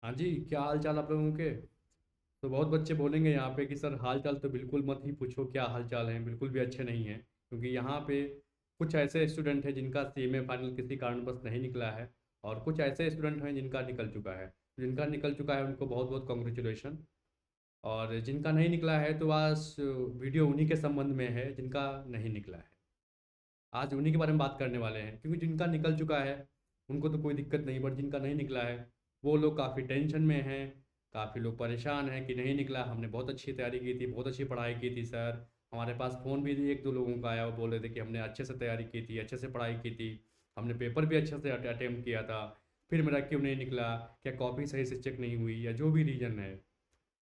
हाँ जी, क्या हाल चाल आप लोगों के। तो बहुत बच्चे बोलेंगे यहाँ पे कि सर हाल चाल तो बिल्कुल मत ही पूछो, क्या हाल चाल है, बिल्कुल भी अच्छे नहीं हैं। क्योंकि यहाँ पे कुछ ऐसे स्टूडेंट हैं जिनका सीएमए फाइनल किसी कारणवश नहीं निकला है, और कुछ ऐसे स्टूडेंट हैं जिनका निकल चुका है। जिनका निकल चुका है उनको बहुत बहुत कॉन्ग्रेचुलेशन। और जिनका नहीं निकला है तो आज वीडियो उन्हीं के संबंध में है जिनका नहीं निकला है। आज उन्हीं के बारे में बात करने वाले हैं, क्योंकि जिनका निकल चुका है उनको तो कोई दिक्कत नहीं, बट जिनका नहीं निकला है वो लोग काफ़ी टेंशन में हैं। काफ़ी लोग परेशान हैं कि नहीं निकला, हमने बहुत अच्छी तैयारी की थी, बहुत अच्छी पढ़ाई की थी सर। हमारे पास फ़ोन भी एक दो लोगों का आया, वो बोल रहे थे कि हमने अच्छे से तैयारी की थी, अच्छे से पढ़ाई की थी, हमने पेपर भी अच्छे से अटेम्प्ट किया था, फिर मेरा क्यों नहीं निकला, क्या कॉपी सही से चेक नहीं हुई, या जो भी रीज़न है।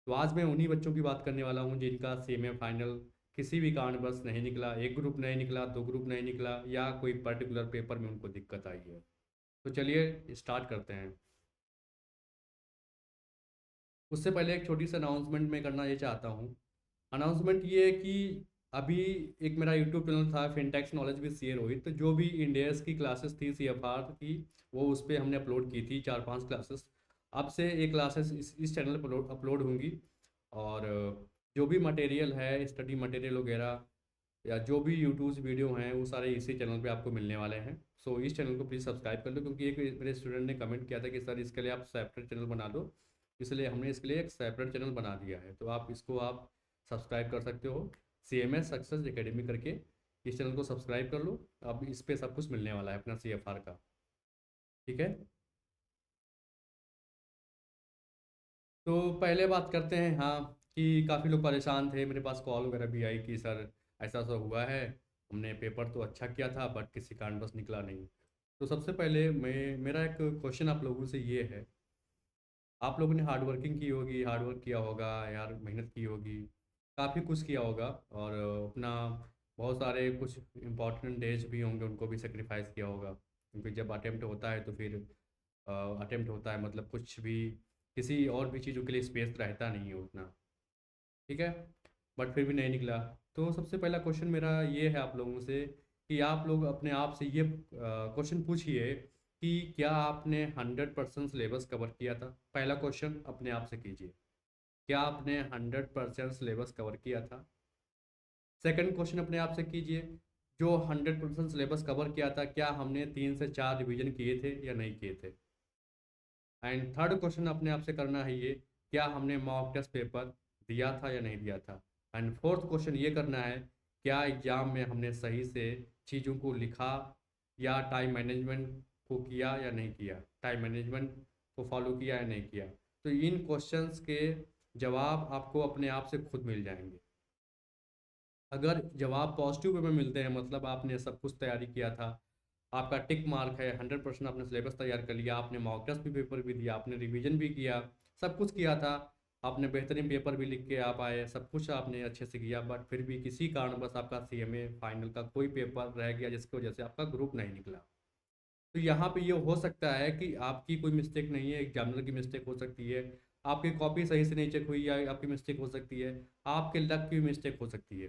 तो आज मैं उन्हीं बच्चों की बात करने वाला हूँ जिनका सीएमए फाइनल किसी भी कारणवश नहीं निकला, एक ग्रुप नहीं निकला, दो ग्रुप नहीं निकला, या कोई पर्टिकुलर पेपर में उनको दिक्कत आई है। तो चलिए स्टार्ट करते हैं। उससे पहले एक छोटी सी अनाउंसमेंट मैं करना ये चाहता हूँ। अनाउंसमेंट ये है कि अभी एक मेरा यूट्यूब चैनल था फिनटेक्स नॉलेज विद सी ए रोहित, तो जो भी इंडियस की क्लासेस थी CFR की, वो उस पर हमने अपलोड की थी 4-5 क्लासेस। अब से ये क्लासेस इस चैनल पर अपलोड होंगी। और जो भी मटेरियल है, स्टडी मटेरियल वगैरह, या जो भी यूट्यूब वीडियो हैं, वो सारे इसी चैनल पे आपको मिलने वाले हैं। सो इस चैनल को प्लीज़ सब्सक्राइब कर लो, क्योंकि एक मेरे स्टूडेंट ने कमेंट किया था कि सर इसके लिए आप सेपरेट चैनल बना दो। इसलिए हमने इसके लिए एक सेपरेट चैनल बना दिया है, तो आप इसको आप सब्सक्राइब कर सकते हो। CMS सक्सेस एकेडमी करके इस चैनल को सब्सक्राइब कर लो। अब इस पर सब कुछ मिलने वाला है अपना CFR का। ठीक है। तो पहले बात करते हैं, हाँ, कि काफ़ी लोग परेशान थे, मेरे पास कॉल वगैरह भी आई कि सर ऐसा ऐसा हुआ है, हमने पेपर तो अच्छा किया था बट किसी कारणवश निकला नहीं। तो सबसे पहले मैं मेरा एक क्वेश्चन आप लोगों से ये है, आप लोगों ने हार्ड वर्किंग की होगी, हार्ड वर्क किया होगा यार, मेहनत की होगी, काफ़ी कुछ किया होगा, और अपना बहुत सारे कुछ इंपॉर्टेंट डेज भी होंगे उनको भी सेक्रीफाइस किया होगा, क्योंकि जब अटेम्प्ट होता है तो फिर अटेम्प्ट होता है, मतलब कुछ भी किसी और भी चीज़ों के लिए स्पेस रहता नहीं है उतना। ठीक है। बट फिर भी नहीं निकला। तो सबसे पहला क्वेश्चन मेरा ये है आप लोगों से, कि आप लोग अपने आप से ये क्वेश्चन पूछिए कि क्या आपने 100% सिलेबस कवर किया था। पहला क्वेश्चन अपने आप से कीजिए, क्या आपने 100% सिलेबस कवर किया था। सेकंड क्वेश्चन अपने आप से कीजिए, जो 100% सिलेबस कवर किया था क्या हमने 3 से 4 रिवीजन किए थे या नहीं किए थे। एंड थर्ड क्वेश्चन अपने आप से करना है ये, क्या हमने मॉक टेस्ट पेपर दिया था या नहीं दिया था। एंड फोर्थ क्वेश्चन ये करना है, क्या एग्जाम में हमने सही से चीज़ों को लिखा, या टाइम मैनेजमेंट को किया या नहीं किया, टाइम मैनेजमेंट को फॉलो किया या नहीं किया। तो इन क्वेश्चंस के जवाब आपको अपने आप से खुद मिल जाएंगे। अगर जवाब पॉजिटिव वे में मिलते हैं, मतलब आपने सब कुछ तैयारी किया था, आपका टिक मार्क है, 100% आपने सिलेबस तैयार कर लिया, आपने मॉक टेस्ट भी पेपर भी दिया, आपने रिवीजन भी किया, सब कुछ किया था, आपने बेहतरीन पेपर भी लिख के आप आए, सब कुछ आपने अच्छे से किया, बट फिर भी किसी कारणवश आपका CMA फाइनल का कोई पेपर रह गया जिसकी वजह से आपका ग्रुप नहीं निकला। तो यहाँ पे ये हो सकता है कि आपकी कोई मिस्टेक नहीं है, एग्जामिनर की मिस्टेक हो सकती है, आपकी कॉपी सही से नहीं चेक हुई, या आपकी मिस्टेक हो सकती है, आपके लक की मिस्टेक हो सकती है।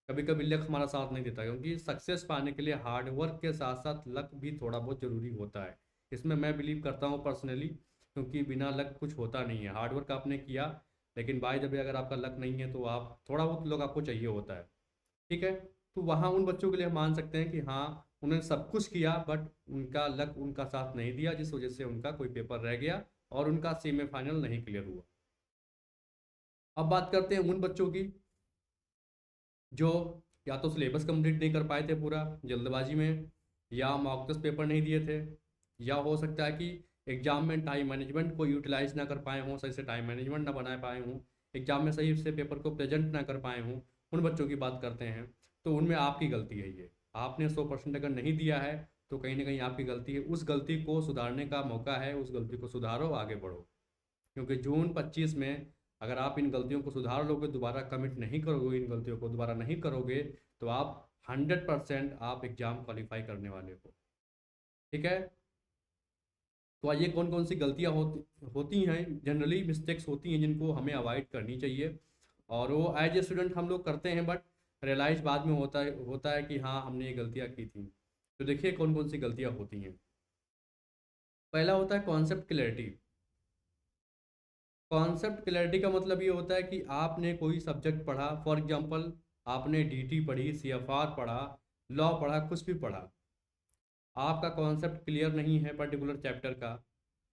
कभी कभी लक हमारा साथ नहीं देता, क्योंकि सक्सेस पाने के लिए हार्ड वर्क के साथ साथ लक भी थोड़ा बहुत ज़रूरी होता है। इसमें मैं बिलीव करता हूँ पर्सनली, क्योंकि बिना लक कुछ होता नहीं है। हार्ड वर्क आपने किया, लेकिन बाय द वे अगर आपका लक नहीं है तो आप थोड़ा बहुत लोग आपको चाहिए होता है। ठीक है। तो वहाँ उन बच्चों के लिए हम मान सकते हैं कि हाँ, उन्होंने सब कुछ किया बट उनका लक उनका साथ नहीं दिया, जिस वजह से उनका कोई पेपर रह गया और उनका सेमीफाइनल नहीं क्लियर हुआ। अब बात करते हैं उन बच्चों की जो या तो सिलेबस कंप्लीट नहीं कर पाए थे पूरा जल्दबाजी में, या मॉक टेस्ट पेपर नहीं दिए थे, या हो सकता है कि एग्जाम में टाइम मैनेजमेंट को यूटिलाइज ना कर पाए हों, सही से टाइम मैनेजमेंट ना बना पाए हों, एग्जाम में सही से पेपर को प्रेजेंट ना कर पाए हों। उन बच्चों की बात करते हैं, तो उनमें आपकी गलती है ये। आपने 100% अगर नहीं दिया है तो कहीं ना कहीं आपकी गलती है, उस गलती को सुधारने का मौका है, उस गलती को सुधारो, आगे बढ़ो। क्योंकि जून 25 में अगर आप इन गलतियों को सुधार लोगे, दोबारा कमिट नहीं करोगे, इन गलतियों को दोबारा नहीं करोगे, तो आप 100% आप एग्ज़ाम क्वालिफाई करने वाले हो। ठीक है। तो आइए, कौन कौन सी गलतियाँ होती हैं, जनरली मिस्टेक्स होती हैं जिनको हमें अवॉइड करनी चाहिए, और वो एज ए स्टूडेंट हम लोग करते हैं, बट रियलाइज बाद में होता है कि हाँ हमने ये गलतियाँ की थी। तो देखिए कौन कौन सी गलतियाँ होती हैं। पहला होता है कॉन्सेप्ट क्लैरिटी। कॉन्सेप्ट क्लैरिटी का मतलब ये होता है कि आपने कोई सब्जेक्ट पढ़ा, फॉर एग्जांपल आपने डीटी पढ़ी, सीएफआर पढ़ा, लॉ पढ़ा, कुछ भी पढ़ा, आपका कॉन्सेप्ट क्लियर नहीं है पर्टिकुलर चैप्टर का,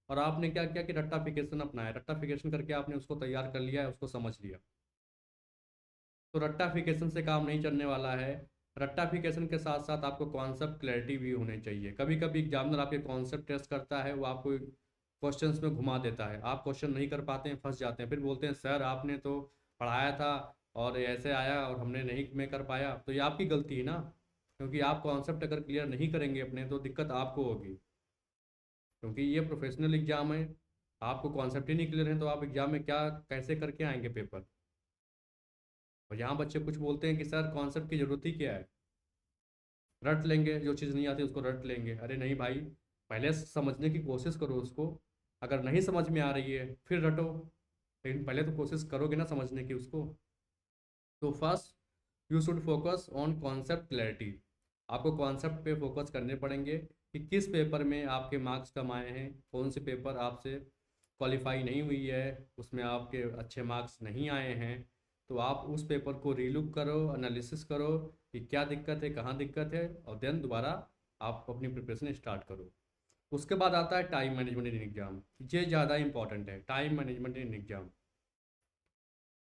और आपने क्या किया कि रट्टाफिकेशन अपनाया, रट्टाफिकेशन करके आपने उसको तैयार कर लिया है, उसको समझ लिया। तो रट्टाफिकेशन से काम नहीं चलने वाला है। रट्टाफिकेशन के साथ साथ आपको कॉन्सेप्ट क्लैरिटी भी होनी चाहिए। कभी कभी एग्जामिनर आपके कॉन्सेप्ट टेस्ट करता है, वो आपको क्वेश्चंस में घुमा देता है, आप क्वेश्चन नहीं कर पाते हैं, फंस जाते हैं, फिर बोलते हैं सर आपने तो पढ़ाया था और ऐसे आया और हमने नहीं में कर पाया। तो ये आपकी गलती है ना, क्योंकि आप कॉन्सेप्ट अगर क्लियर नहीं करेंगे अपने तो दिक्कत आपको होगी, क्योंकि ये प्रोफेशनल एग्जाम है। आपको कॉन्सेप्ट ही नहीं क्लियर है तो आप एग्जाम में क्या कैसे करके आएंगे पेपर। और यहाँ बच्चे कुछ बोलते हैं कि सर कॉन्सेप्ट की ज़रूरत ही क्या है, रट लेंगे, जो चीज़ नहीं आती उसको रट लेंगे। अरे नहीं भाई, पहले समझने की कोशिश करो उसको, अगर नहीं समझ में आ रही है फिर रटो, लेकिन पहले तो कोशिश करोगे ना समझने की उसको। तो first you should focus on concept clarity. आपको कॉन्सेप्ट पे फोकस करने पड़ेंगे कि किस पेपर में आपके मार्क्स कम आए हैं, कौन से पेपर आपसे क्वालिफाई नहीं हुई है, उसमें आपके अच्छे मार्क्स नहीं आए हैं। तो आप उस पेपर को रीलुक करो, एनालिसिस करो कि क्या दिक्कत है, कहाँ दिक्कत है, और देन दोबारा आप अपनी प्रिपरेशन स्टार्ट करो। उसके बाद आता है टाइम मैनेजमेंट इन एग्जाम। ये ज़्यादा इंपॉर्टेंट है, टाइम मैनेजमेंट इन एग्जाम।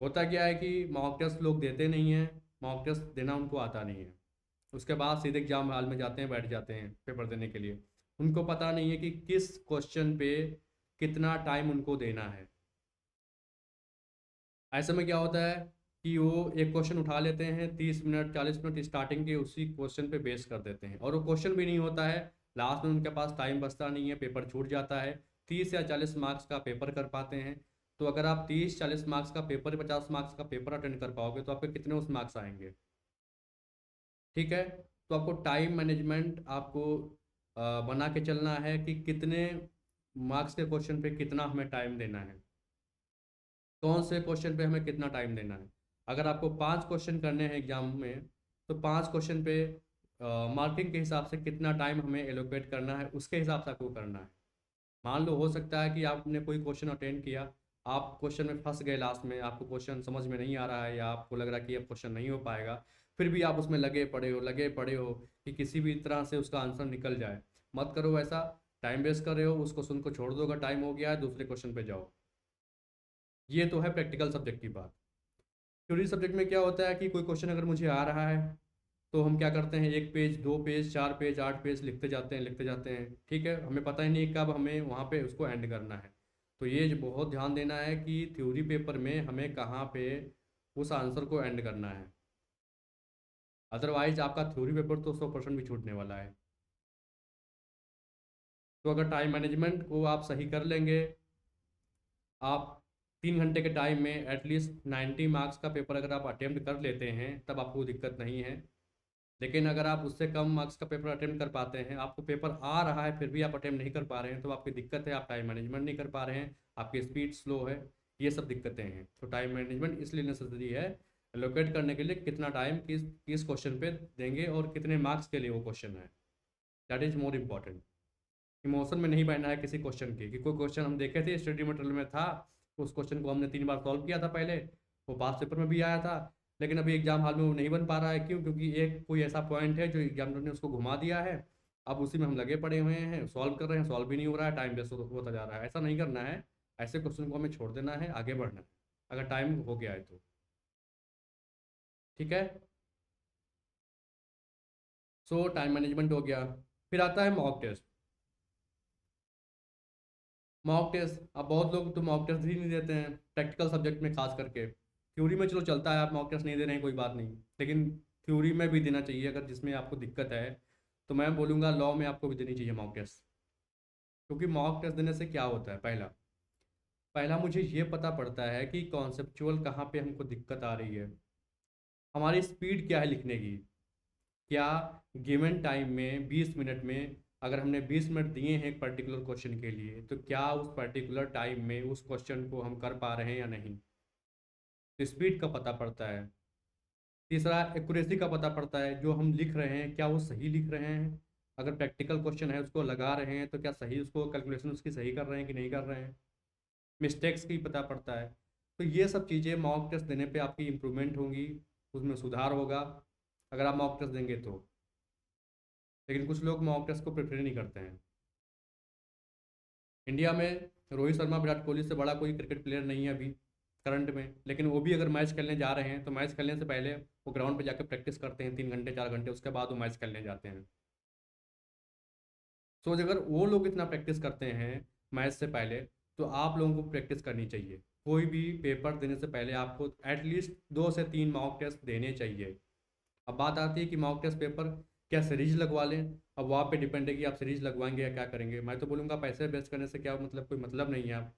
होता क्या है कि मॉक टेस्ट लोग देते नहीं हैं, मॉक टेस्ट देना उनको आता नहीं है, उसके बाद सीधे एग्जाम हॉल में जाते हैं, बैठ जाते हैं पेपर देने के लिए। उनको पता नहीं है कि किस क्वेश्चन पे कितना टाइम उनको देना है। ऐसे में क्या होता है कि वो एक क्वेश्चन उठा लेते हैं, 30 मिनट 40 मिनट स्टार्टिंग के उसी क्वेश्चन पे बेस कर देते हैं, और वो क्वेश्चन भी नहीं होता है, लास्ट में उनके पास टाइम बचता नहीं है, पेपर छूट जाता है। 30 या 40 मार्क्स का पेपर कर पाते हैं। तो अगर आप 30 40 मार्क्स का पेपर, 50 मार्क्स का पेपर अटेंड कर पाओगे तो आपके कितने उस मार्क्स आएंगे। ठीक है। तो आपको टाइम मैनेजमेंट आपको बना के चलना है कि कितने मार्क्स के क्वेश्चन पे कितना हमें टाइम देना है, कौन से क्वेश्चन पे हमें कितना टाइम देना है। अगर आपको 5 क्वेश्चन करने हैं एग्जाम में, तो 5 क्वेश्चन पे मार्किंग के हिसाब से कितना टाइम हमें एलोकेट करना है, उसके हिसाब से आपको करना है। मान लो हो सकता है कि आपने कोई क्वेश्चन अटेंड किया, आप क्वेश्चन में फंस गए, लास्ट में आपको क्वेश्चन समझ में नहीं आ रहा है, या आपको लग रहा है कि अब क्वेश्चन नहीं हो पाएगा, फिर भी आप उसमें लगे पड़े हो कि किसी भी तरह से उसका आंसर निकल जाए। मत करो ऐसा, टाइम वेस्ट कर रहे हो, उस क्वेश्चन को छोड़ दो, अगर टाइम हो गया है दूसरे क्वेश्चन पे जाओ। ये तो है प्रैक्टिकल सब्जेक्ट की बात। थ्योरी सब्जेक्ट में क्या होता है कि कोई क्वेश्चन अगर मुझे आ रहा है तो हम क्या करते हैं, 1 पेज 2 पेज 4 पेज 8 पेज लिखते जाते हैं, लिखते जाते हैं। ठीक है, हमें पता ही नहीं कब हमें वहाँ पे उसको एंड करना है। तो ये जो बहुत ध्यान देना है कि थ्योरी पेपर में हमें कहाँ पे उस आंसर को एंड करना है, अदरवाइज आपका थ्योरी पेपर तो 100% भी छूटने वाला है। तो अगर टाइम मैनेजमेंट को आप सही कर लेंगे, आप 3 घंटे के टाइम में एटलीस्ट 90 मार्क्स का पेपर अगर आप अटेम्प्ट कर लेते हैं तब आपको दिक्कत नहीं है। लेकिन अगर आप उससे कम मार्क्स का पेपर अटेम्प्ट कर पाते हैं, आपको पेपर आ रहा है फिर भी आप अटेम्प्ट नहीं कर पा रहे हैं, तो आपकी दिक्कत है, आप टाइम मैनेजमेंट नहीं कर पा रहे हैं, आपकी स्पीड स्लो है, ये सब दिक्कतें हैं। तो टाइम मैनेजमेंट इसलिए नेसेसरी है, लोकेट करने के लिए कितना टाइम किस किस क्वेश्चन पे देंगे और कितने मार्क्स के लिए वो क्वेश्चन है, that is more important. Emotion में नहीं बहना है किसी क्वेश्चन की, कि कोई क्वेश्चन हम देखे थे स्टडी मटेरियल में था, उस क्वेश्चन को हमने 3 बार सॉल्व किया था पहले, वो पास पेपर में भी आया था, लेकिन अभी एग्जाम हॉल में वो नहीं बन पा रहा है। क्यों? क्योंकि एक कोई ऐसा पॉइंट है जो एग्जामिनर ने उसको घुमा दिया है, अब उसी में हम लगे पड़े हुए हैं, सॉल्व कर रहे हैं, सॉल्व भी नहीं हो रहा है, टाइम वेस्ट होता जा रहा है। ऐसा नहीं करना है, ऐसे क्वेश्चन को हमें छोड़ देना है, आगे बढ़ना है अगर टाइम हो गया है तो। ठीक है। सो टाइम मैनेजमेंट हो गया। फिर आता है मॉक टेस्ट। मॉक टेस्ट, अब बहुत लोग तो मॉक टेस्ट ही नहीं देते हैं प्रैक्टिकल सब्जेक्ट में, खास करके थ्योरी में चलो चलता है, आप मॉक टेस्ट नहीं दे रहे हैं कोई बात नहीं, लेकिन थ्योरी में भी देना चाहिए अगर जिसमें आपको दिक्कत है। तो मैं बोलूँगा लॉ में आपको भी देनी चाहिए मॉक टेस्ट। क्योंकि मॉक टेस्ट देने से क्या होता है, पहला पहला मुझे ये पता पड़ता है कि कॉन्सेप्चुअल कहाँ पे हमको दिक्कत आ रही है, हमारी स्पीड क्या है लिखने की। क्या गिवन टाइम में 20 मिनट में, अगर हमने 20 मिनट दिए हैं एक पर्टिकुलर क्वेश्चन के लिए, तो क्या उस पर्टिकुलर टाइम में उस क्वेश्चन को हम कर पा रहे हैं या नहीं। तो स्पीड का पता पड़ता है। तीसरा एक्यूरेसी का पता पड़ता है, जो हम लिख रहे हैं क्या वो सही लिख रहे हैं, अगर प्रैक्टिकल क्वेश्चन है उसको लगा रहे हैं तो क्या सही उसको कैलकुलेशन उसकी सही कर रहे हैं कि नहीं कर रहे हैं। मिस्टेक्स की पता पड़ता है। तो ये सब चीज़ें मॉक टेस्ट देने पे आपकी इम्प्रूवमेंट होंगी, उसमें सुधार होगा अगर आप मॉक टेस्ट देंगे तो। लेकिन कुछ लोग मॉक टेस्ट को प्रेफर नहीं करते हैं। इंडिया में रोहित शर्मा विराट कोहली से बड़ा कोई क्रिकेट प्लेयर नहीं है अभी करंट में, लेकिन वो भी अगर मैच खेलने जा रहे हैं तो मैच खेलने से पहले वो ग्राउंड पे जाकर प्रैक्टिस करते हैं 3 घंटे 4 घंटे, उसके बाद वो मैच खेलने जाते हैं। तो अगर वो लोग इतना प्रैक्टिस करते हैं मैच से पहले, तो आप लोगों को प्रैक्टिस करनी चाहिए। कोई भी पेपर देने से पहले आपको एटलीस्ट 2 से 3 मॉक टेस्ट देने चाहिए। अब बात आती है कि मॉक टेस्ट पेपर क्या सीरीज लगवा लें। अब वहाँ पे डिपेंड है कि आप सीरीज लगवाएंगे या क्या करेंगे। मैं तो बोलूँगा पैसे वेस्ट करने से क्या मतलब, कोई मतलब नहीं है।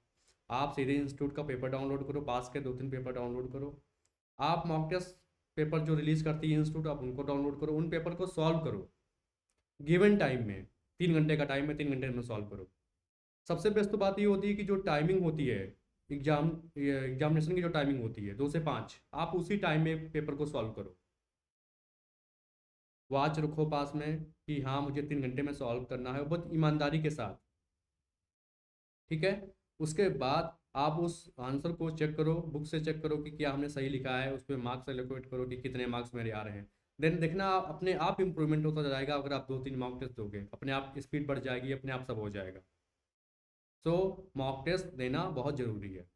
आप सीधे इंस्टीट्यूट का पेपर डाउनलोड करो, पास के 2-3 पेपर डाउनलोड करो। आप मॉक टेस्ट पेपर जो रिलीज़ करती है इंस्टीट्यूट, आप उनको डाउनलोड करो, उन पेपर को सॉल्व करो गिवन टाइम में। 3 घंटे का टाइम है, 3 घंटे में सॉल्व करो। सबसे बेस्ट तो बात ये होती है कि जो टाइमिंग होती है एग्जामिनेशन की, जो टाइमिंग होती है 2 से 5, आप उसी टाइम में पेपर को सॉल्व करो। वॉच रखो पास में कि हाँ मुझे 3 घंटे में सॉल्व करना है, बहुत ईमानदारी के साथ। ठीक है। उसके बाद आप उस आंसर को चेक करो, बुक से चेक करो कि क्या हमने सही लिखा है, उस पर मार्क्स एलोकेट करो कि कितने मार्क्स मेरे आ रहे हैं। देन देखना अपने आप इम्प्रूवमेंट होता जाएगा। अगर आप 2-3 मॉक टेस्ट दोगे, अपने आप स्पीड बढ़ जाएगी, अपने आप सब हो जाएगा। सो मॉक टेस्ट देना बहुत ज़रूरी है।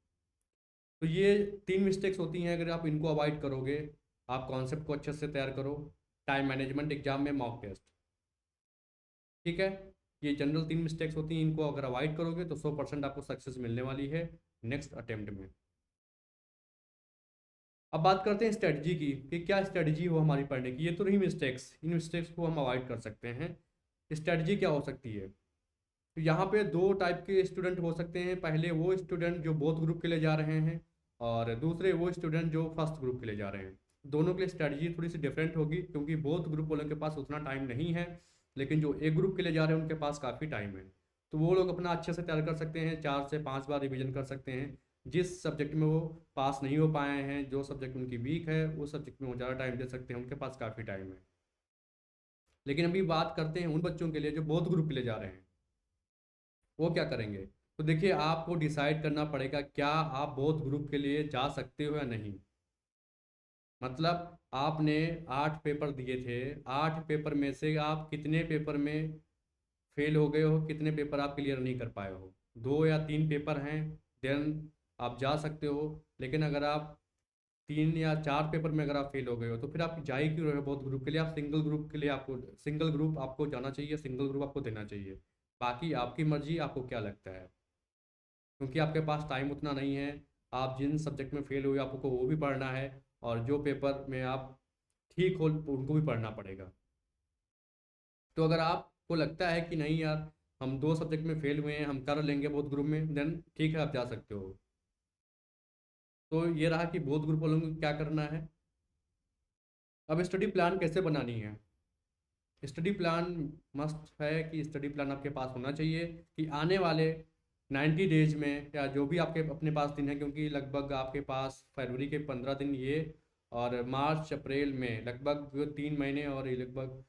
तो ये 3 मिस्टेक्स होती हैं, अगर आप इनको अवॉइड करोगे, आप कॉन्सेप्ट को अच्छे से तैयार करो, टाइम मैनेजमेंट, एग्जाम में मॉक टेस्ट। ठीक है। ये जनरल 3 मिस्टेक्स होती हैं, इनको अगर अवॉइड करोगे तो 100% आपको सक्सेस मिलने वाली है नेक्स्ट अटेम्प्ट में। अब बात करते हैं स्ट्रेटजी की कि क्या स्ट्रेटजी हो हमारी पढ़ने की। ये तो रही मिस्टेक्स, इन मिस्टेक्स को हम अवॉइड कर सकते हैं। स्ट्रेटजी क्या हो सकती है? तो यहाँ पे 2 टाइप के स्टूडेंट हो सकते हैं। पहले वो स्टूडेंट जो बोथ ग्रुप के लिए जा रहे हैं, और दूसरे वो स्टूडेंट जो फर्स्ट ग्रुप के लिए जा रहे हैं। दोनों के लिए स्ट्रेटजी थोड़ी सी डिफरेंट होगी, क्योंकि बोथ ग्रुप वालों के पास उतना टाइम नहीं है, लेकिन जो एक ग्रुप के लिए जा रहे हैं उनके पास काफ़ी टाइम है। तो वो लोग अपना अच्छे से तैयार कर सकते हैं, 4 से 5 बार रिविजन कर सकते हैं। जिस सब्जेक्ट में वो पास नहीं हो पाए हैं, जो सब्जेक्ट उनकी वीक है, उस सब्जेक्ट में वो ज़्यादा टाइम दे सकते हैं, उनके पास काफ़ी टाइम है। लेकिन अभी बात करते हैं उन बच्चों के लिए जो बोथ ग्रुप के लिए जा रहे हैं, वो क्या करेंगे। तो देखिए, आपको डिसाइड करना पड़ेगा क्या आप बोथ ग्रुप के लिए जा सकते हो या नहीं। मतलब आपने 8 पेपर दिए थे, 8 पेपर में से आप कितने पेपर में फेल हो गए हो, कितने पेपर आप क्लियर नहीं कर पाए हो। 2 या 3 पेपर हैं, देन आप जा सकते हो। लेकिन अगर आप 3 या 4 पेपर में अगर आप फेल हो गए हो, तो फिर आप जा ही क्यों रहे हो बहुत ग्रुप के लिए। आप सिंगल ग्रुप के लिए, आपको सिंगल ग्रुप आपको जाना चाहिए, सिंगल ग्रुप आपको देना चाहिए। बाकी आपकी मर्जी, आपको क्या लगता है, क्योंकि आपके पास टाइम उतना नहीं है। आप जिन सब्जेक्ट में फेल हुए आपको वो भी पढ़ना है, और जो पेपर में आप ठीक हो उनको भी पढ़ना पड़ेगा। तो अगर आपको लगता है कि नहीं यार, हम 2 सब्जेक्ट में फेल हुए हैं, हम कर लेंगे बहुत ग्रुप में, देन ठीक है, आप जा सकते हो। तो ये रहा कि बहुत ग्रुप वालों को क्या करना है। अब स्टडी प्लान कैसे बनानी है। स्टडी प्लान मस्ट है कि स्टडी प्लान आपके पास होना चाहिए कि आने वाले 90 डेज में, या जो भी आपके अपने पास दिन है, क्योंकि लगभग आपके पास फरवरी के 15 दिन ये, और मार्च अप्रैल में लगभग 3 महीने, और ये लगभग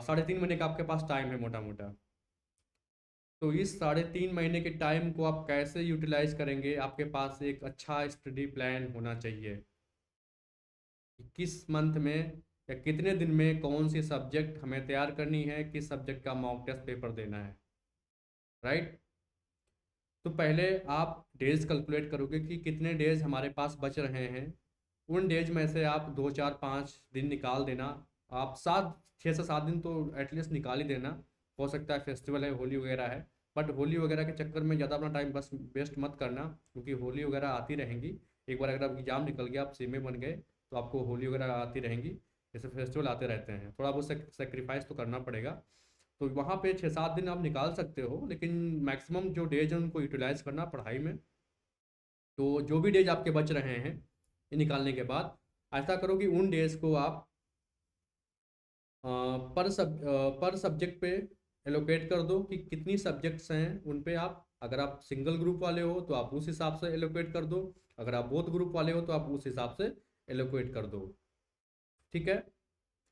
3.5 महीने का आपके पास टाइम है मोटा मोटा। तो इस 3.5 महीने के टाइम को आप कैसे यूटिलाइज करेंगे, आपके पास एक अच्छा स्टडी प्लान होना चाहिए। किस मंथ में या कितने दिन में कौन सी सब्जेक्ट हमें तैयार करनी है, किस सब्जेक्ट का मॉक टेस्ट पेपर देना है। राइट। तो पहले आप डेज कैलकुलेट करोगे कि कितने डेज हमारे पास बच रहे हैं। उन डेज में से आप 2 4 5 दिन निकाल देना। आप 6 से 7 दिन तो एटलीस्ट निकाल ही देना। हो सकता है फेस्टिवल है, होली वगैरह है, बट होली वगैरह के चक्कर में ज़्यादा अपना टाइम बस वेस्ट मत करना, क्योंकि होली वगैरह आती रहेंगी। एक बार अगर आप एग्जाम निकल गया, आप सीमे बन गए, तो आपको होली वगैरह आती रहेंगी। जैसे फेस्टिवल आते रहते हैं, थोड़ा बहुत सेक्रीफाइस तो करना पड़ेगा। तो वहाँ पे 6 7 दिन आप निकाल सकते हो, लेकिन मैक्सिमम जो डेज है उनको यूटिलाइज करना पढ़ाई में। तो जो भी डेज आपके बच रहे हैं, ये निकालने के बाद ऐसा करो कि उन डेज को आप पर सब्जेक्ट पे एलोकेट कर दो कि कितनी सब्जेक्ट्स हैं उन पे आप। अगर आप सिंगल ग्रुप वाले हो तो आप उस हिसाब से एलोकेट कर दो, अगर आप बोथ ग्रुप वाले हो तो आप उस हिसाब से एलोकेट कर दो। ठीक है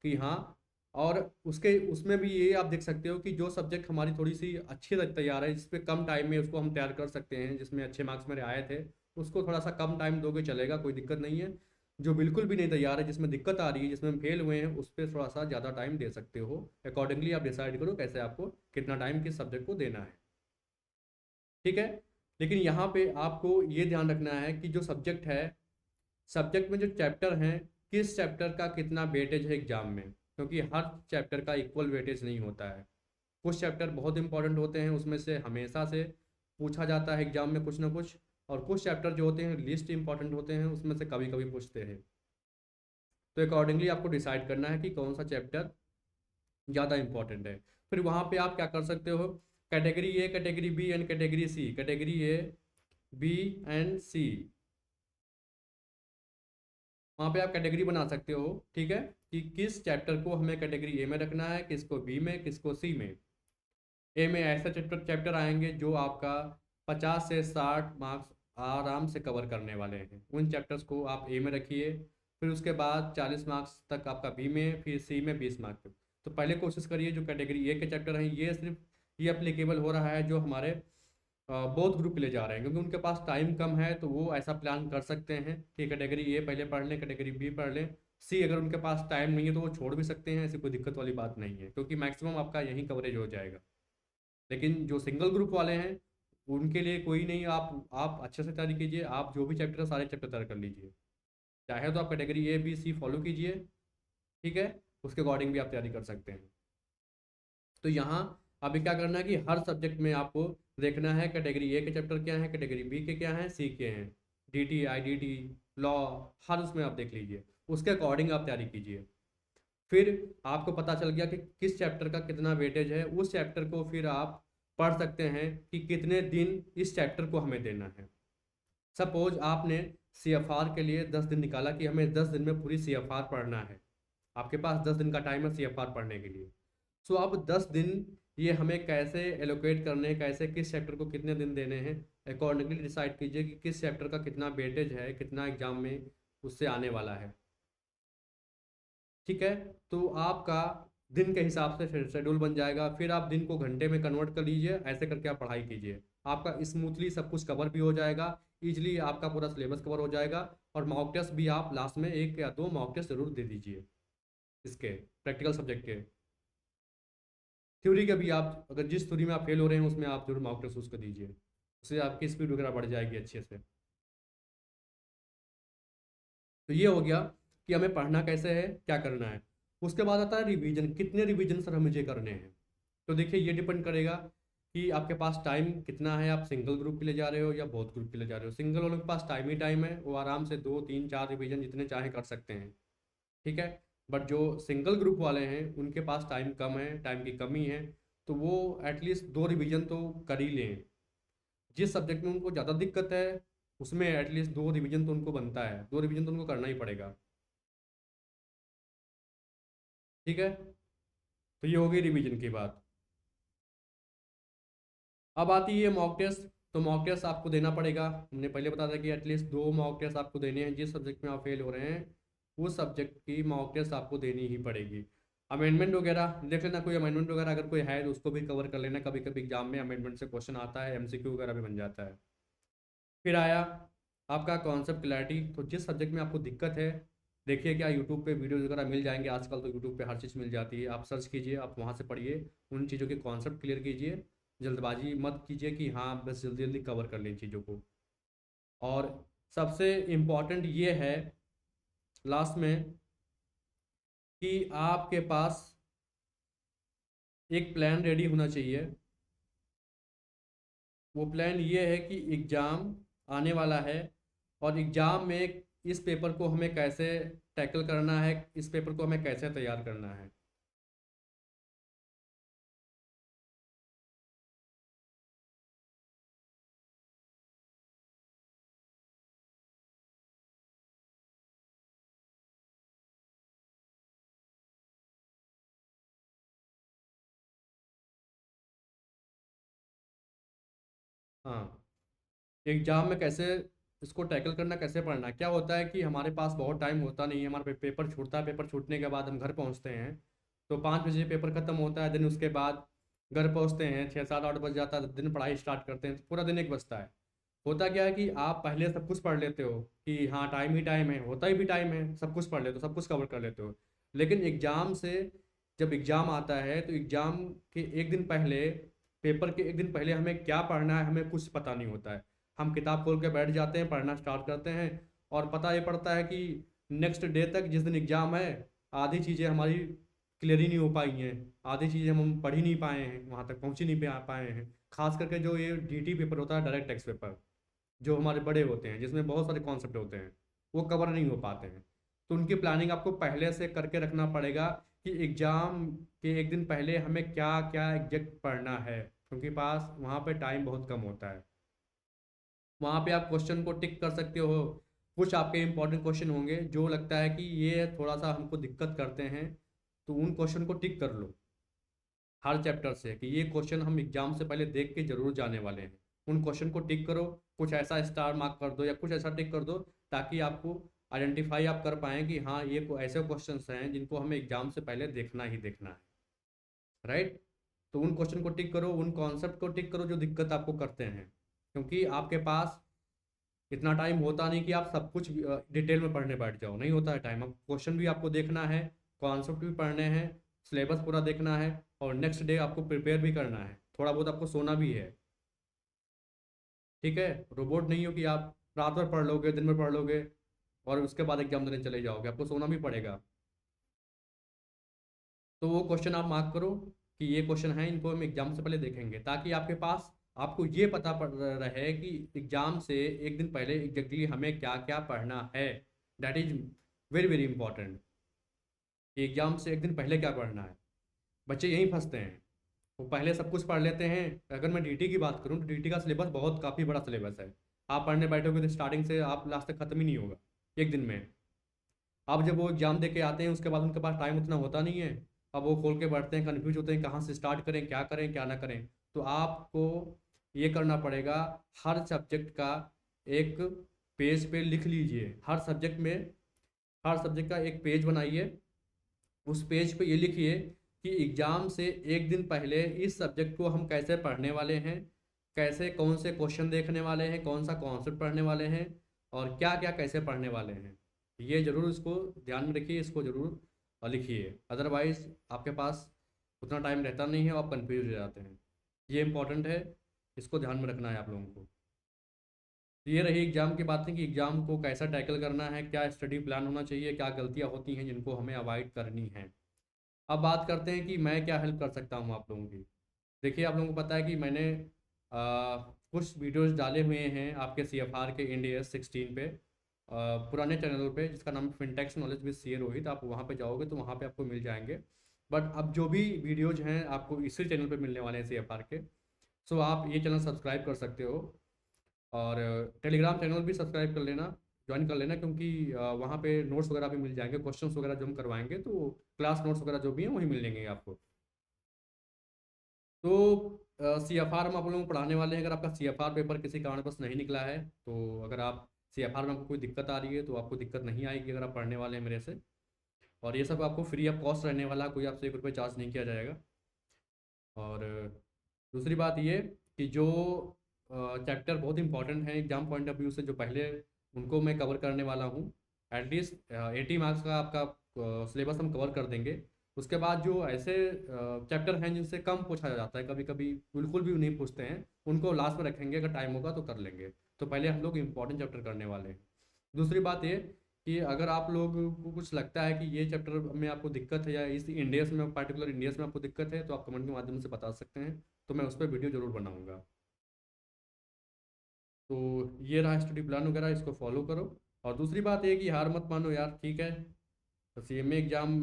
कि हाँ, और उसके उसमें भी ये आप देख सकते हो कि जो सब्जेक्ट हमारी थोड़ी सी अच्छी तैयार है, जिस पे कम टाइम में उसको हम तैयार कर सकते हैं, जिसमें अच्छे मार्क्स मेरे आए थे, उसको थोड़ा सा कम टाइम दोगे चलेगा, कोई दिक्कत नहीं है। जो बिल्कुल भी नहीं तैयार है, जिसमें दिक्कत आ रही है, जिसमें हम फेल हुए हैं, उस पर थोड़ा सा ज़्यादा टाइम दे सकते हो। अकॉर्डिंगली आप डिसाइड करो कैसे आपको कितना टाइम किस सब्जेक्ट को देना है, ठीक है। लेकिन यहाँ पे आपको ये ध्यान रखना है कि जो सब्जेक्ट है, सब्जेक्ट में जो चैप्टर हैं, किस चैप्टर का कितना वेटेज है एग्जाम में, क्योंकि हर चैप्टर का इक्वल वेटेज नहीं होता है। कुछ चैप्टर बहुत इंपॉर्टेंट होते हैं, उसमें से हमेशा से पूछा जाता है एग्जाम में कुछ ना कुछ, और कुछ चैप्टर जो होते हैं लिस्ट इंपॉर्टेंट होते हैं, उसमें से कभी कभी पूछते हैं। तो अकॉर्डिंगली आपको डिसाइड करना है कि कौन सा चैप्टर ज़्यादा इंपॉर्टेंट है। फिर वहाँ पे आप क्या कर सकते हो, category A, category B and category C, category A, B and C, वहाँ पे आप कैटेगरी बना सकते हो, ठीक है, कि किस चैप्टर को हमें कैटेगरी ए में रखना है, किसको बी में, किसको सी में। ए में ऐसे चैप्टर चैप्टर आएंगे जो आपका 50 से 60 मार्क्स आराम से कवर करने वाले हैं, उन चैप्टर्स को आप ए में रखिए। फिर उसके बाद 40 मार्क्स तक आपका बी में, फिर सी में 20 मार्क्स। तो पहले कोशिश करिए जो कैटेगरी ए के चैप्टर हैं, ये सिर्फ ये अप्लीकेबल हो रहा है जो हमारे बोथ ग्रुप के लिए जा रहे हैं, क्योंकि उनके पास टाइम कम है, तो वो ऐसा प्लान कर सकते हैं कि कैटेगरी ए पहले पढ़ लें, कैटेगरी बी पढ़ लें, सी अगर उनके पास टाइम नहीं है तो वो छोड़ भी सकते हैं, ऐसी कोई दिक्कत वाली बात नहीं है, क्योंकि मैक्सिमम आपका यहीं कवरेज हो जाएगा। लेकिन जो सिंगल ग्रुप वाले हैं उनके लिए कोई नहीं, आप अच्छे से तैयारी कीजिए, आप जो भी चैप्टर है सारे चैप्टर तैयार कर लीजिए, चाहे तो आप category A B C follow कीजिए, ठीक है, उसके अकॉर्डिंग भी आप तैयारी कर सकते हैं। तो यहाँ अभी क्या करना है कि हर सब्जेक्ट में आपको देखना है कैटेगरी ए के चैप्टर क्या है, कैटेगरी बी के क्या हैं, सी के हैं, D T I D T, law, हर उसमें आप देख लीजिए, उसके अकॉर्डिंग आप तैयारी कीजिए। फिर आपको पता चल गया कि किस चैप्टर का कितना वेटेज है, उस चैप्टर को फिर आप पढ़ सकते हैं कि कितने दिन इस चैप्टर को हमें देना है। सपोज आपने सी एफ आर के लिए 10 दिन निकाला कि हमें 10 दिन में पूरी सी एफ आर पढ़ना है, आपके पास 10 दिन का टाइम है सी एफ आर पढ़ने के लिए। सो अब 10 दिन ये हमें कैसे एलोकेट करने हैं, कैसे किस चैप्टर को कितने दिन देने हैं, अकॉर्डिंगली डिसाइड कीजिए कि किस चैप्टर का कितना वेटेज है, कितना एग्जाम में उससे आने वाला है, ठीक है। तो आपका दिन के हिसाब से शेड्यूल बन जाएगा, फिर आप दिन को घंटे में कन्वर्ट कर लीजिए, ऐसे करके आप पढ़ाई कीजिए, आपका स्मूथली सब कुछ कवर भी हो जाएगा, इजिली आपका पूरा सिलेबस कवर हो जाएगा। और मॉक टेस्ट भी आप लास्ट में 1 या 2 मॉक टेस्ट जरूर दे दीजिए, इसके प्रैक्टिकल सब्जेक्ट के। थ्योरी के भी आप अगर जिस थ्योरी में आप फेल हो रहे हैं उसमें आप जरूर मॉक टेस्ट उसको दीजिए, उससे आपकी स्पीड वगैरह बढ़ जाएगी अच्छे से। तो ये हो गया कि हमें पढ़ना कैसे है, क्या करना है। उसके बाद आता है रिवीजन, कितने रिवीजन सर हमें मुझे करने हैं। तो देखिए ये डिपेंड करेगा कि आपके पास टाइम कितना है, आप सिंगल ग्रुप के लिए जा रहे हो या बहुत ग्रुप के लिए जा रहे हो। सिंगल वालों के पास टाइम ही टाइम है, वो आराम से 2 3 4 रिवीजन जितने चाहे कर सकते हैं, ठीक है। बट जो सिंगल ग्रुप वाले हैं उनके पास टाइम कम है, टाइम की कमी है, तो वो एटलीस्ट 2 रिवीजन तो कर ही लें। जिस सब्जेक्ट में उनको ज़्यादा दिक्कत है उसमें एटलीस्ट 2 रिवीजन तो उनको बनता है, 2 रिवीजन तो उनको करना ही पड़ेगा, ठीक है। तो ये हो गई रिवीजन की बात। अब आती है मॉक टेस्ट। तो मॉक टेस्ट आपको देना पड़ेगा, हमने पहले बताया था कि एटलीस्ट 2 मॉक टेस्ट आपको देने हैं, जिस सब्जेक्ट में आप फेल हो रहे हैं उस सब्जेक्ट की मॉक टेस्ट आपको देनी ही पड़ेगी। अमेंडमेंट वगैरह देख लेना, कोई अमेंडमेंट वगैरह अगर कोई है तो उसको भी कवर कर लेना, कभी कभी एग्जाम में अमेंडमेंट से क्वेश्चन आता है, एमसीक्यू वगैरह भी बन जाता है। फिर आया आपका कॉन्सेप्ट क्लैरिटी। तो जिस सब्जेक्ट में आपको दिक्कत है, देखिए क्या यूट्यूब पे वीडियोज़ वगैरह मिल जाएंगे, आजकल तो यूट्यूब पे हर चीज़ मिल जाती है, आप सर्च कीजिए, आप वहाँ से पढ़िए, उन चीज़ों के कॉन्सेप्ट क्लियर कीजिए, जल्दबाजी मत कीजिए कि हाँ बस जल्दी जल्दी कवर कर लें चीज़ों को। और सबसे इम्पॉर्टेंट ये है लास्ट में कि आपके पास एक प्लान रेडी होना चाहिए। वो प्लान ये है कि एग्ज़ाम आने वाला है और एग्ज़ाम में इस पेपर को हमें कैसे टैकल करना है, इस पेपर को हमें कैसे तैयार करना है। हाँ, एग्जाम में कैसे इसको टैकल करना, कैसे पढ़ना। क्या होता है कि हमारे पास बहुत टाइम होता नहीं है, हमारा पेपर छूटता है, पेपर छूटने के बाद हम घर पहुंचते हैं तो 5 बजे पेपर ख़त्म होता है, दिन उसके बाद घर पहुंचते हैं 6 7 8 बज जाता है, दिन पढ़ाई स्टार्ट करते हैं, पूरा दिन एक बजता है। होता क्या है कि आप पहले सब कुछ पढ़ लेते हो कि हाँ टाइम ही टाइम है, होता ही भी टाइम है, सब कुछ पढ़ लेते हो, सब कुछ कवर कर लेते हो। लेकिन एग्ज़ाम से जब एग्ज़ाम आता है तो एग्ज़ाम के एक दिन पहले, पेपर के एक दिन पहले हमें क्या पढ़ना है हमें कुछ पता नहीं होता है। हम किताब खोल के बैठ जाते हैं, पढ़ना स्टार्ट करते हैं, और पता ये पड़ता है कि नेक्स्ट डे तक जिस दिन एग्ज़ाम है आधी चीज़ें हमारी क्लियर ही नहीं हो पाई हैं, आधी चीज़ें हम पढ़ ही नहीं पाए हैं, वहाँ तक पहुँच ही नहीं पाए हैं। खास करके जो ये डीटी पेपर होता है, डायरेक्ट टेक्स्ट पेपर, जो हमारे बड़े होते हैं जिसमें बहुत सारे कॉन्सेप्ट होते हैं, वो कवर नहीं हो पाते हैं। तो उनकी प्लानिंग आपको पहले से करके रखना पड़ेगा कि एग्ज़ाम के एक दिन पहले हमें क्या क्या एग्जैक्ट पढ़ना है, क्योंकि पास वहाँ पे टाइम बहुत कम होता है। वहाँ पे आप क्वेश्चन को टिक कर सकते हो। कुछ आपके इंपॉर्टेंट क्वेश्चन होंगे जो लगता है कि ये थोड़ा सा हमको दिक्कत करते हैं, तो उन क्वेश्चन को टिक कर लो हर चैप्टर से कि ये क्वेश्चन हम एग्जाम से पहले देख के जरूर जाने वाले हैं। उन क्वेश्चन को टिक करो, कुछ ऐसा स्टार मार्क कर दो या कुछ ऐसा टिक कर दो, ताकि आपको आइडेंटिफाई आप कर पाएँ कि हाँ ये ऐसे क्वेश्चंस हैं जिनको हमें एग्जाम से पहले देखना ही देखना है। राइट। तो उन क्वेश्चन को टिक करो, उन कॉन्सेप्ट को टिक करो जो दिक्कत आपको करते हैं, क्योंकि आपके पास इतना टाइम होता नहीं कि आप सब कुछ डिटेल में पढ़ने बैठ जाओ, नहीं होता है टाइम। अब क्वेश्चन भी आपको देखना है, कॉन्सेप्ट भी पढ़ने हैं, सिलेबस पूरा देखना है, और नेक्स्ट डे आपको प्रिपेयर भी करना है, थोड़ा बहुत आपको सोना भी है। ठीक है, रोबोट नहीं हो कि आप रात भर पढ़ लोगे, दिन भर पढ़ लोगे और उसके बाद एग्जाम देने चले जाओगे, आपको सोना भी पड़ेगा। तो वो क्वेश्चन आप मार्क करो कि ये क्वेश्चन है, इनको हम एग्जाम से पहले देखेंगे, ताकि आपके पास आपको ये पता पड़ रहे कि एग्जाम से एक दिन पहले एग्जैक्टली हमें क्या क्या पढ़ना है। That is very very important कि एग्जाम से एक दिन पहले क्या पढ़ना है। बच्चे यहीं फंसते हैं, वो पहले सब कुछ पढ़ लेते हैं। अगर मैं डीटी की बात करूँ तो डीटी का सिलेबस बहुत काफ़ी बड़ा सिलेबस है। आप पढ़ने बैठोगे तो स्टार्टिंग से आप लास्ट तक खत्म ही नहीं होगा एक दिन में। अब जब वो एग्ज़ाम दे के आते हैं उसके बाद उनके पास टाइम उतना होता नहीं है। अब वो खोल के बैठते हैं, कन्फ्यूज होते हैं कहाँ से स्टार्ट करें क्या ना करें। तो आपको ये करना पड़ेगा, हर सब्जेक्ट का एक पेज पे लिख लीजिए। हर सब्जेक्ट का एक पेज बनाइए। उस पेज पे ये लिखिए कि एग्ज़ाम से एक दिन पहले इस सब्जेक्ट को हम कैसे पढ़ने वाले हैं, कैसे कौन से क्वेश्चन देखने वाले हैं, कौन सा कॉन्सेप्ट पढ़ने वाले हैं, और क्या क्या कैसे पढ़ने वाले हैं। ये ज़रूर इसको ध्यान में रखिए, इसको ज़रूर लिखिए, अदरवाइज़ आपके पास उतना टाइम रहता नहीं है और आप कन्फ्यूज हो जाते हैं। ये इंपॉर्टेंट है, इसको ध्यान में रखना है आप लोगों को। तो ये रही एग्ज़ाम की बातें कि एग्ज़ाम को कैसा टैकल करना है, क्या स्टडी प्लान होना चाहिए, क्या गलतियाँ होती हैं जिनको हमें अवॉइड करनी है। अब बात करते हैं कि मैं क्या हेल्प कर सकता हूँ आप लोगों की। देखिए, आप लोगों को पता है कि मैंने कुछ वीडियोस डाले हुए हैं आपके CFR के इंड AS 16 पे, पुराने चैनल पे, जिसका नाम फिनटेक्स नॉलेज विद CA रोहित। आप वहाँ पे जाओगे तो वहाँ पे आपको मिल जाएंगे। बट अब जो भी वीडियोज हैं आपको इसी चैनल पे मिलने वाले हैं CFR के। सो आप ये चैनल सब्सक्राइब कर सकते हो, और टेलीग्राम चैनल भी सब्सक्राइब कर लेना, ज्वाइन कर लेना, क्योंकि वहाँ पे नोट्स वगैरह भी मिल जाएंगे, क्वेश्चंस वगैरह जो हम करवाएंगे तो क्लास नोट्स वगैरह जो भी हैं वही मिल जाएंगे आपको। तो CFR हम आप लोगों को पढ़ाने वाले हैं। अगर आपका CFR पेपर किसी कारणवश नहीं निकला है, तो अगर आप CFR में आपको कोई दिक्कत आ रही है तो आपको दिक्कत नहीं आएगी अगर आप पढ़ने वाले हैं मेरे से। और ये सब आपको फ्री ऑफ कॉस्ट रहने वाला, कोई आपसे 1 रुपये चार्ज नहीं किया जाएगा। और दूसरी बात ये कि जो चैप्टर बहुत इंपॉर्टेंट है एग्जाम पॉइंट ऑफ व्यू से, जो पहले उनको मैं कवर करने वाला हूँ। एटलीस्ट 80 मार्क्स का आपका सिलेबस हम कवर कर देंगे। उसके बाद जो ऐसे चैप्टर हैं जिनसे कम पूछा जाता है, कभी कभी बिल्कुल भी नहीं पूछते हैं, उनको लास्ट में रखेंगे, अगर टाइम होगा तो कर लेंगे। तो पहले हम लोग इंपॉर्टेंट चैप्टर करने वाले हैं। दूसरी बात ये कि अगर आप लोग को कुछ लगता है कि ये चैप्टर में आपको दिक्कत है, या इस इंडियस में, पर्टिकुलर इंडियस में आपको दिक्कत है, तो आप कमेंट के माध्यम से बता सकते हैं, तो मैं उस पर वीडियो ज़रूर बनाऊँगा। तो ये रहा स्टडी प्लान वगैरह, इसको फॉलो करो। और दूसरी बात ये कि हार मत मानो यार, ठीक है। तो CMA एग्ज़ाम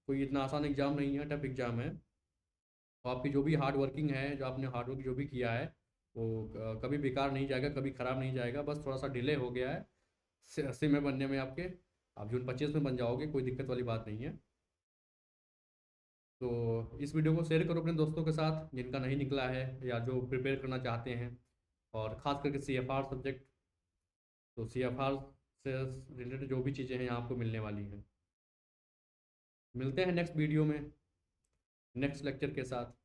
कोई इतना आसान एग्ज़ाम नहीं है, टफ एग्ज़ाम है। तो आपकी जो भी हार्ड वर्किंग है, जो आपने हार्ड वर्क जो भी किया है, वो कभी बेकार नहीं जाएगा, कभी ख़राब नहीं जाएगा। बस थोड़ा सा डिले हो गया है 80 में बनने में आपके। आप जून 25 में बन जाओगे, कोई दिक्कत वाली बात नहीं है। तो इस वीडियो को शेयर करो अपने दोस्तों के साथ जिनका नहीं निकला है या जो प्रिपेयर करना चाहते हैं, और ख़ास करके CFR सब्जेक्ट। तो CFR से रिलेटेड जो भी चीज़ें हैं यहाँ आपको मिलने वाली हैं। मिलते हैं नेक्स्ट वीडियो में। नेक्स्ट लेक्चर के साथ।